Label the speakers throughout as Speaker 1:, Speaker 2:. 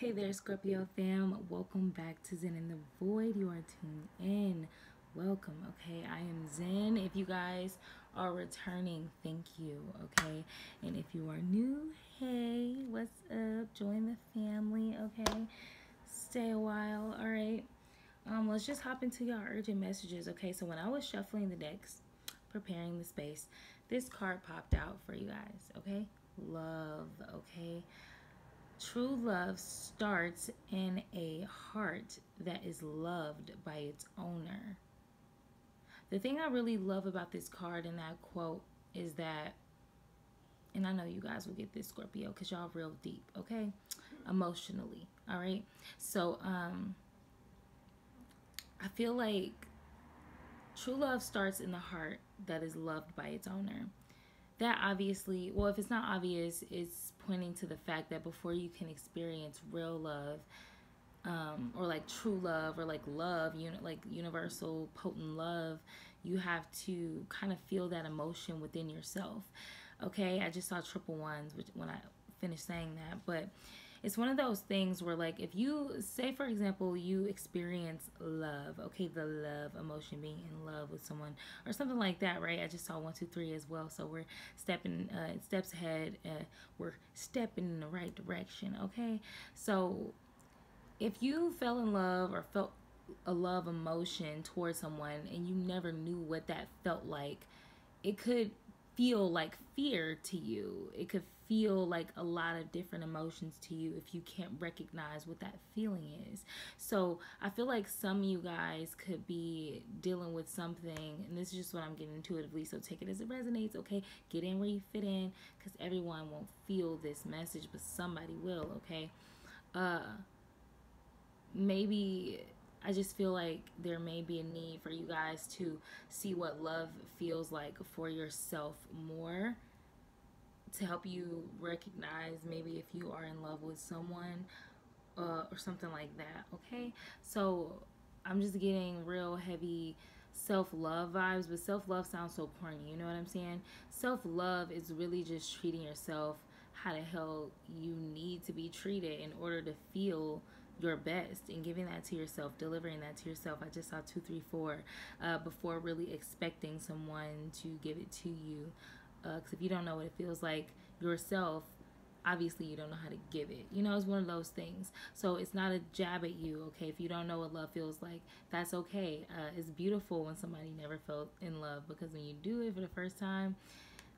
Speaker 1: Hey there, Scorpio fam. Welcome back to Zen in the Void. You are tuned in. Welcome, okay? I am Zen. If you guys are returning, thank you, okay? And if you are new, hey, what's up? Join the family, okay? Stay a while, all right? Let's just hop into your urgent messages, okay? So when I was shuffling the decks, preparing the space, this card popped out for you guys, okay? Love, okay? True love starts in a heart that is loved by its owner. The thing I really love about this card and that quote is that, and I know you guys will get this, Scorpio, because y'all real deep, okay? Emotionally, all right? So, I feel like true love starts in the heart that is loved by its owner. That obviously, well, if it's not obvious, it's pointing to the fact that before you can experience real love, or like true love, or like love, like universal potent love, you have to kind of feel that emotion within yourself. Okay, I just saw triple ones when I finished saying that, but it's one of those things where, like, if you say, for example, you experience love, okay, the love emotion, being in love with someone or something like that, right? I just saw 1 2 3 as well, so we're stepping steps ahead. We're stepping in the right direction, okay? So if you fell in love or felt a love emotion towards someone and you never knew what that felt like, it could feel like fear to you. It could feel like a lot of different emotions to you if you can't recognize what that feeling is. So I feel like some of you guys could be dealing with something, and this is just what I'm getting intuitively, so take it as it resonates, okay? Get in where you fit in, because everyone won't feel this message, but somebody will, okay? Maybe I just feel like there may be a need for you guys to see what love feels like for yourself more, to help you recognize maybe if you are in love with someone, or something like that, okay? So I'm just getting real heavy self-love vibes, but self-love sounds so corny, you know what I'm saying? Self-love is really just treating yourself how the hell you need to be treated in order to feel your best, and giving that to yourself, delivering that to yourself. I just saw 2 3 4, before really expecting someone to give it to you, because if you don't know what it feels like yourself, obviously you don't know how to give it. You know, it's one of those things. So it's not a jab at you, okay? If you don't know what love feels like, that's okay. It's beautiful when somebody never felt in love, because when you do it for the first time,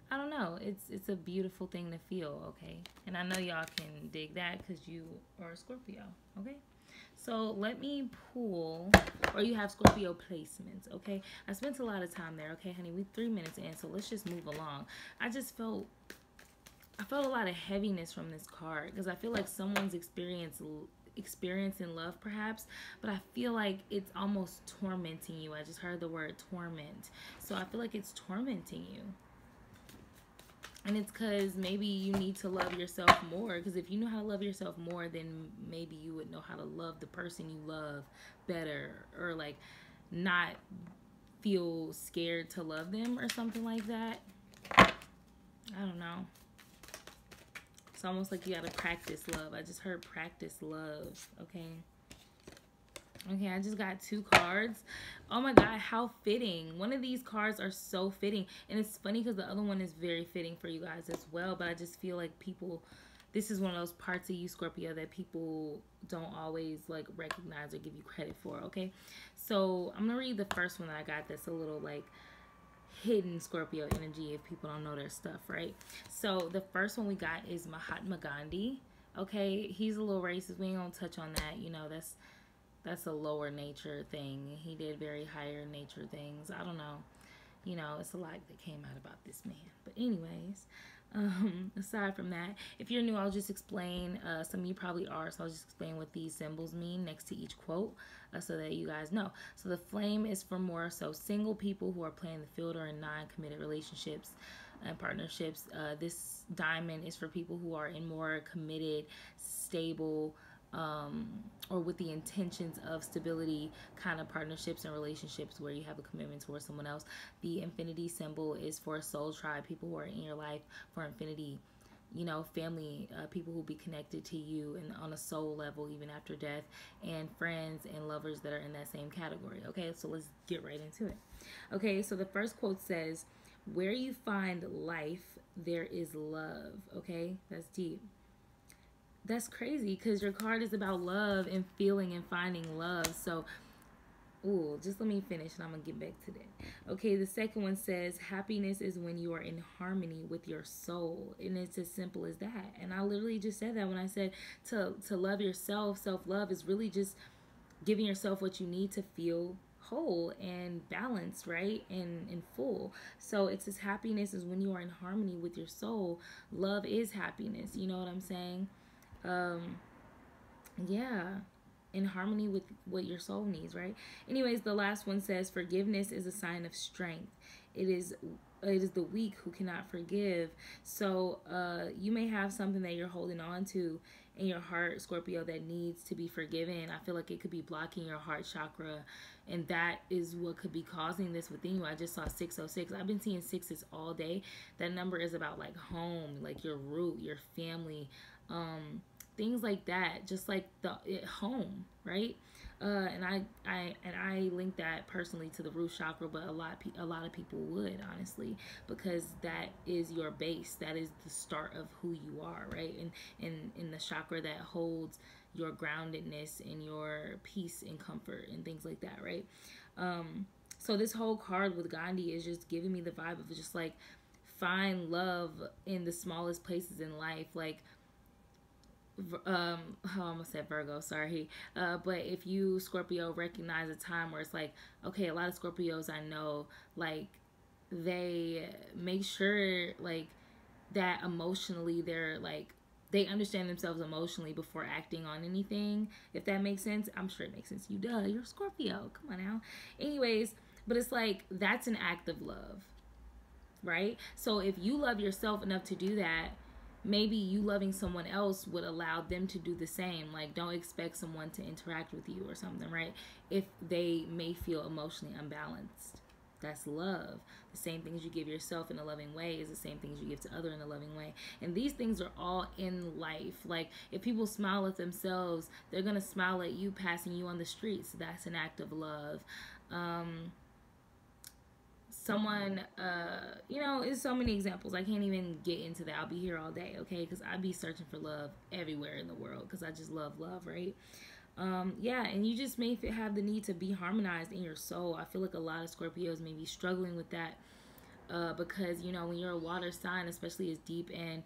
Speaker 1: I don't know, it's a beautiful thing to feel, okay? And I know y'all can dig that because you are a Scorpio, okay? So let me pull, or you have Scorpio placements, okay? I spent a lot of time there, okay, honey? We 3 minutes in, so let's just move along. I felt a lot of heaviness from this card, because I feel like someone's experiencing love perhaps, but I feel like it's almost tormenting you. I just heard the word torment. So I feel like it's tormenting you. And it's because maybe you need to love yourself more. Because if you know how to love yourself more, then maybe you would know how to love the person you love better. Or like not feel scared to love them or something like that. I don't know. It's almost like you gotta practice love. I just heard practice love, okay? Okay, I just got 2 cards. Oh my god, how fitting. One of these cards are so fitting. And it's funny because the other one is very fitting for you guys as well. But I just feel like people, this is one of those parts of you, Scorpio, that people don't always like recognize or give you credit for, okay? So I'm going to read the first one that I got that's a little like hidden Scorpio energy if people don't know their stuff, right? So the first one we got is Mahatma Gandhi. Okay, he's a little racist. We ain't gonna touch on that. You know, that's a lower nature thing. He did very higher nature things. I don't know. You know, it's a lot that came out about this man. But anyways, aside from that, if you're new, I'll just explain. Some of you probably are, so I'll just explain what these symbols mean next to each quote, so that you guys know. So the flame is for more so single people who are playing the field or in non-committed relationships and partnerships. This diamond is for people who are in more committed, stable, or with the intentions of stability kind of partnerships and relationships where you have a commitment towards someone else. The infinity symbol is for a soul tribe, people who are in your life for infinity, you know, family, people who be connected to you and on a soul level even after death, and friends and lovers that are in that same category. Okay, so let's get right into it. Okay, so the first quote says, where you find life, there is love. Okay, that's deep. That's crazy because your card is about love and feeling and finding love. So, ooh, just let me finish and I'm going to get back to that. Okay, the second one says, happiness is when you are in harmony with your soul. And it's as simple as that. And I literally just said that when I said to love yourself. Self-love is really just giving yourself what you need to feel whole and balanced, right? And full. So it's this happiness is when you are in harmony with your soul. Love is happiness. You know what I'm saying? Um, yeah, in harmony with what your soul needs, right? Anyways, the last one says forgiveness is a sign of strength. It is the weak who cannot forgive. So you may have something that you're holding on to in your heart, Scorpio, that needs to be forgiven. I feel like it could be blocking your heart chakra, and that is what could be causing this within you. I just saw 606. I've been seeing sixes all day. That number is about like home, like your root, your family, things like that, just like the home, right? And I link that personally to the root chakra, but a lot of people would, honestly, because that is your base, that is the start of who you are, right? And in the chakra that holds your groundedness and your peace and comfort and things like that, right? So this whole card with Gandhi is just giving me the vibe of just like find love in the smallest places in life, like I almost said Virgo, sorry. But if you, Scorpio, recognize a time where it's like, okay, a lot of Scorpios I know, like, they make sure, like, that emotionally they're, like, they understand themselves emotionally before acting on anything, if that makes sense. I'm sure it makes sense. You, duh, you're Scorpio. Come on now. Anyways, but it's like, that's an act of love, right? So if you love yourself enough to do that, maybe you loving someone else would allow them to do the same. Like, don't expect someone to interact with you or something, right? If they may feel emotionally unbalanced. That's love. The same things you give yourself in a loving way is the same things you give to other in a loving way. And these things are all in life. Like, if people smile at themselves, they're going to smile at you passing you on the streets. That's an act of love. Someone, you know, it's so many examples. I can't even get into that. I'll be here all day, okay? Because I be searching for love everywhere in the world because I just love love, right? Yeah, and you just may have the need to be harmonized in your soul. I feel like a lot of Scorpios may be struggling with that because, you know, when you're a water sign, especially as deep and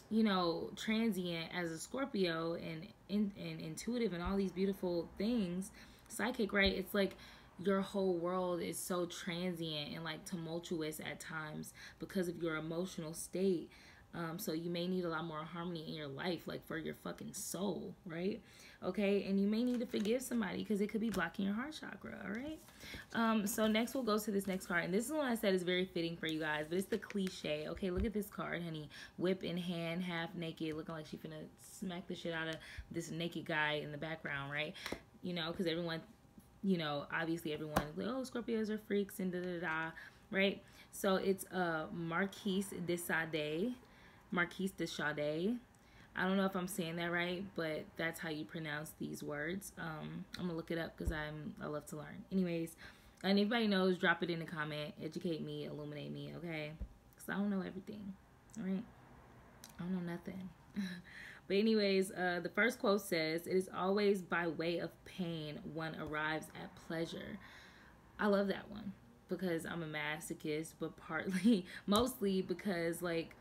Speaker 1: you know, transient as a Scorpio and intuitive and all these beautiful things, psychic, right? It's like your whole world is so transient and like tumultuous at times because of your emotional state. So you may need a lot more harmony in your life, like for your fucking soul, right? Okay, and you may need to forgive somebody because it could be blocking your heart chakra, all right? So next we'll go to this next card. And this is one I said is very fitting for you guys, but it's the cliche. Okay, look at this card, honey. Whip in hand, half naked, looking like she's finna smack the shit out of this naked guy in the background, right? You know, because everyone, you know, obviously everyone is like, oh, Scorpios are freaks and da-da-da, right? So it's Marquise de Sade. Marquise de Sade. I don't know if I'm saying that right, but that's how you pronounce these words. I'm going to look it up because I love to learn. Anyways, and if anybody knows, drop it in the comment. Educate me, illuminate me, okay? Because I don't know everything, all right? I don't know nothing. But anyways, the first quote says, it is always by way of pain one arrives at pleasure. I love that one because I'm a masochist, but partly, mostly because, like,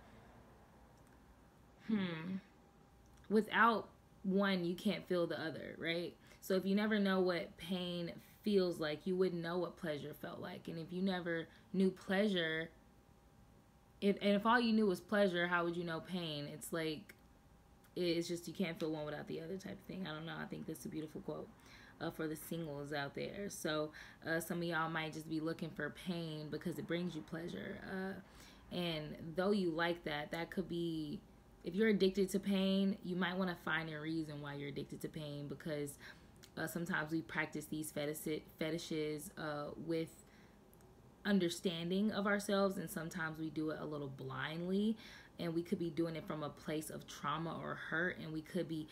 Speaker 1: without one, you can't feel the other, right? So if you never know what pain feels like, you wouldn't know what pleasure felt like. And if you never knew pleasure, if all you knew was pleasure, how would you know pain? It's like, it's just you can't feel one without the other type of thing. I don't know. I think that's a beautiful quote for the singles out there. So some of y'all might just be looking for pain because it brings you pleasure. And though you like that, that could be, if you're addicted to pain, you might want to find a reason why you're addicted to pain, because sometimes we practice these fetishes with understanding of ourselves, and sometimes we do it a little blindly, and we could be doing it from a place of trauma or hurt, and we could be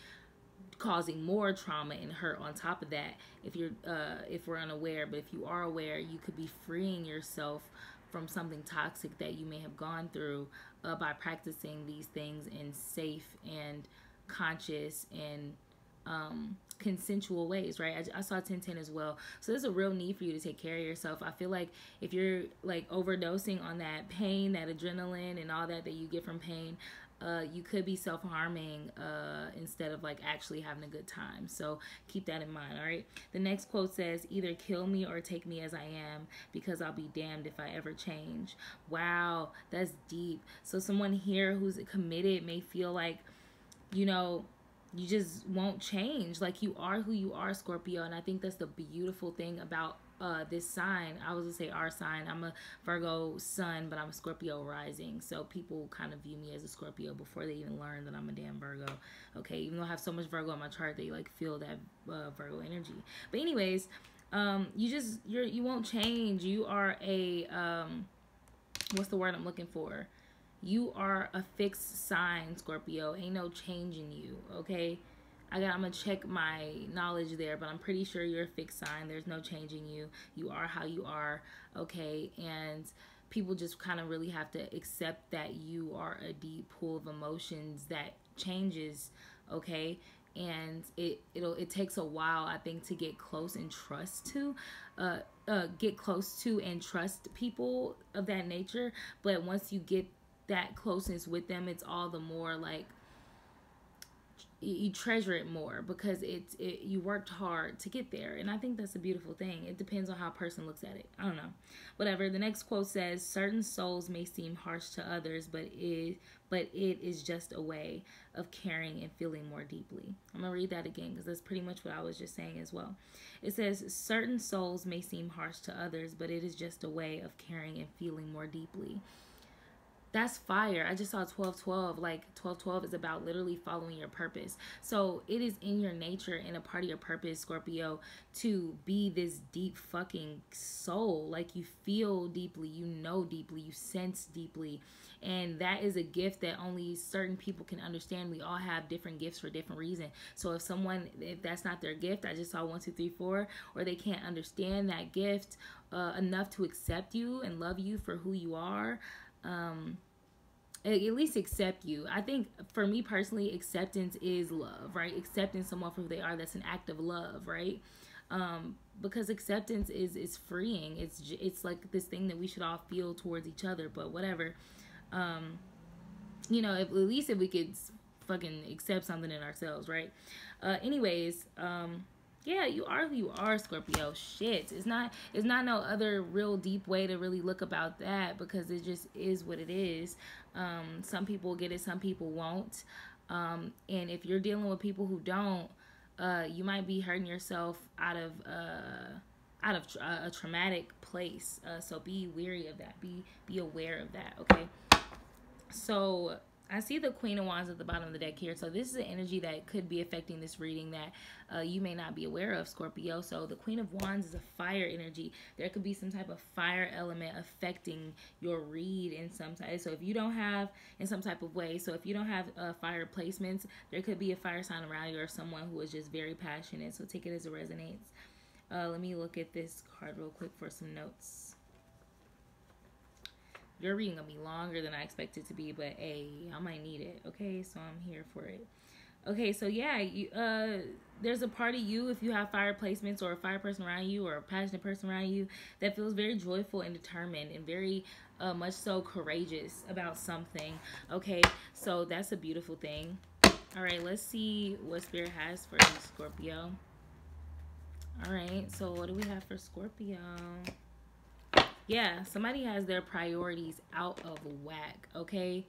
Speaker 1: causing more trauma and hurt on top of that if we're unaware. But if you are aware, you could be freeing yourself from something toxic that you may have gone through by practicing these things in safe and conscious and consensual ways, right? I saw 1010 as well. So there's a real need for you to take care of yourself. I feel like if you're like overdosing on that pain, that adrenaline and all that you get from pain, you could be self-harming instead of like actually having a good time. So keep that in mind, all right? The next quote says, either kill me or take me as I am, because I'll be damned if I ever change. Wow, that's deep. So someone here who's committed may feel like, you know, you just won't change. Like, you are who you are, Scorpio. And I think that's the beautiful thing about this sign. I was gonna say our sign. I'm a Virgo sun, but I'm a Scorpio rising. So people kind of view me as a Scorpio before they even learn that I'm a damn Virgo. Okay, even though I have so much Virgo on my chart, they like feel that Virgo energy. But anyways, you won't change. You are a what's the word I'm looking for? You are a fixed sign, Scorpio. Ain't no changing you, okay? I'm going to check my knowledge there, but I'm pretty sure you're a fixed sign. There's no changing you. You are how you are, okay? And people just kind of really have to accept that you are a deep pool of emotions that changes, okay? And it takes a while, I think, to get close and trust people of that nature. But once you get that closeness with them, it's all the more like you treasure it more, because you worked hard to get there. And I think that's a beautiful thing. It depends on how a person looks at it. I don't know, whatever. The next quote says, certain souls may seem harsh to others, but it is just a way of caring and feeling more deeply. I'm gonna read that again, because that's pretty much what I was just saying as well. It says, certain souls may seem harsh to others, but it is just a way of caring and feeling more deeply. That's fire. I just saw 1212. Like, 1212 is about literally following your purpose. So it is in your nature and a part of your purpose, Scorpio, to be this deep fucking soul. Like, you feel deeply, you know deeply, you sense deeply. And that is a gift that only certain people can understand. We all have different gifts for different reasons. So if that's not their gift, I just saw 1, 2, 3, 4, or they can't understand that gift enough to accept you and love you for who you are, at least accept you. I think for me personally, acceptance is love, right? Accepting someone for who they are, that's an act of love, right? Because acceptance is freeing. It's like this thing that we should all feel towards each other. But whatever, at least if we could fucking accept something in ourselves, right? Anyways, yeah, you are who you are, Scorpio. Shit, it's not no other real deep way to really look about that, because it just is what it is. Some people get it, some people won't. And if you're dealing with people who don't, you might be hurting yourself out of a traumatic place. So be wary of that. Be aware of that. Okay. So I see the Queen of Wands at the bottom of the deck here. So this is an energy that could be affecting this reading that you may not be aware of, Scorpio. So the Queen of Wands is a fire energy. There could be some type of fire element affecting your read in some type. So if you don't have, in some type of way, so if you don't have fire placements, there could be a fire sign around you or someone who is just very passionate. So take it as it resonates. Let me look at this card real quick for some notes. Your reading gonna be longer than I expect it to be, but hey, I might need it. Okay, so I'm here for it. Okay, so yeah, there's a part of you, if you have fire placements or a fire person around you or a passionate person around you, that feels very joyful and determined and very much so courageous about something. Okay, so that's a beautiful thing. All right, let's see what Spirit has for you, Scorpio. All right, so what do we have for Scorpio? Yeah, somebody has their priorities out of whack, okay?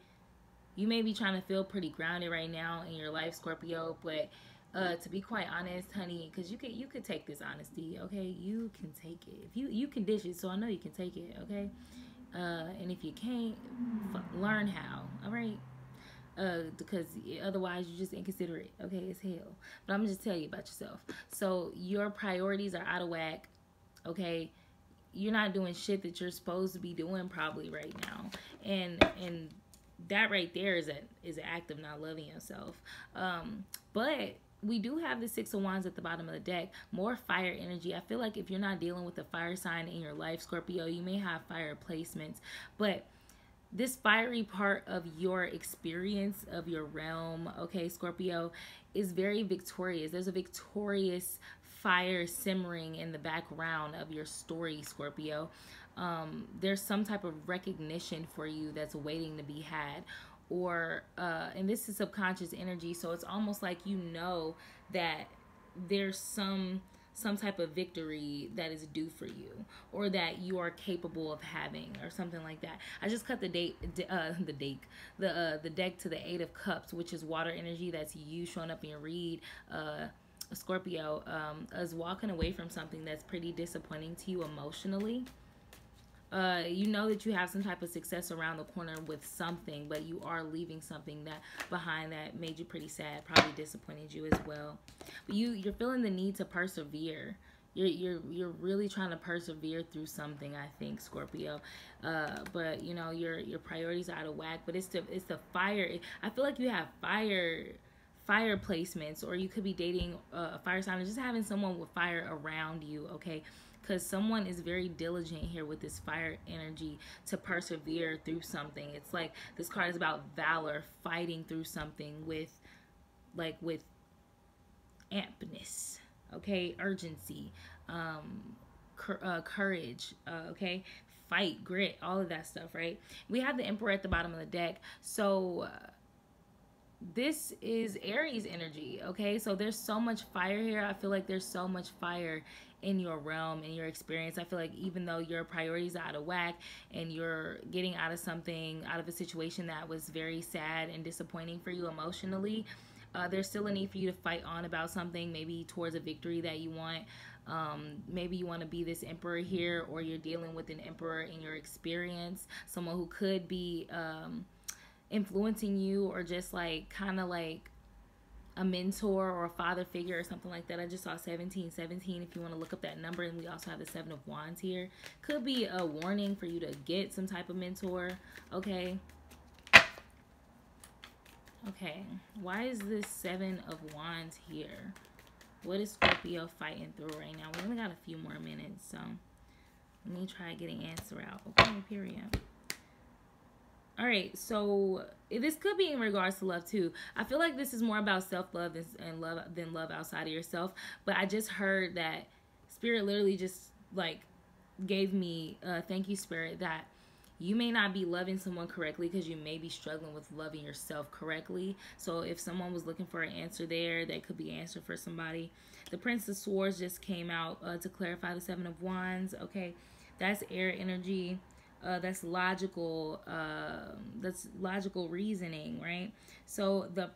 Speaker 1: You may be trying to feel pretty grounded right now in your life, Scorpio, but to be quite honest, honey, because you could take this honesty, okay? You can take it. If you can dish it, so I know you can take it, okay? And if you can't, learn how, all right? Because otherwise you're just inconsiderate, okay? It's hell. But I'm gonna just tell you about yourself. So your priorities are out of whack, okay? you're not doing shit that you're supposed to be doing probably right now. And that right there is an act of not loving yourself. But we do have the Six of Wands at the bottom of the deck. More fire energy. I feel like if you're not dealing with a fire sign in your life, Scorpio, you may have fire placements. But this fiery part of your experience, of your realm, okay, Scorpio, is very victorious. There's a victorious fire simmering in the background of your story, Scorpio. There's some type of recognition for you that's waiting to be had, or and this is subconscious energy, so it's almost like you know that there's some type of victory that is due for you, or that you are capable of having, or something like that. I just cut the deck to the Eight of Cups, which is water energy. That's you showing up in your read, Scorpio, as walking away from something that's pretty disappointing to you emotionally. You know that you have some type of success around the corner with something, but you are leaving something that behind that made you pretty sad, probably disappointed you as well. But you're feeling the need to persevere. You're really trying to persevere through something, I think, Scorpio. But you know your priorities are out of whack. But it's the fire. I feel like you have fire placements, or you could be dating a fire sign, or just having someone with fire around you. Okay. Because someone is very diligent here with this fire energy to persevere through something. It's like this card is about valor, fighting through something with ampness, okay, urgency, courage, okay, fight, grit, all of that stuff, right? We have the Emperor at the bottom of the deck, so this is Aries energy, okay? So there's so much fire here. I feel like there's so much fire in your realm, in your experience. I feel like even though your priorities are out of whack and you're getting out of something, out of a situation that was very sad and disappointing for you emotionally, there's still a need for you to fight on about something, maybe towards a victory that you want. Maybe you want to be this emperor here, or you're dealing with an emperor in your experience, someone who could be influencing you, or just like kind of like a mentor or a father figure or something like that. I just saw 1717 if you want to look up that number. And we also have the Seven of Wands here. Could be a warning for you to get some type of mentor. Okay. Okay. Why is this Seven of Wands here? What is Scorpio fighting through right now? We only got a few more minutes, so let me try getting answer out. Okay, period. All right, so this could be in regards to love too. I feel like this is more about self-love and love outside of yourself. But I just heard that Spirit literally just like gave me thank you, Spirit, that you may not be loving someone correctly because you may be struggling with loving yourself correctly. So if someone was looking for an answer there, that could be an answer for somebody. The Prince of Swords just came out to clarify the Seven of Wands. Okay, that's air energy. That's logical reasoning, right? So the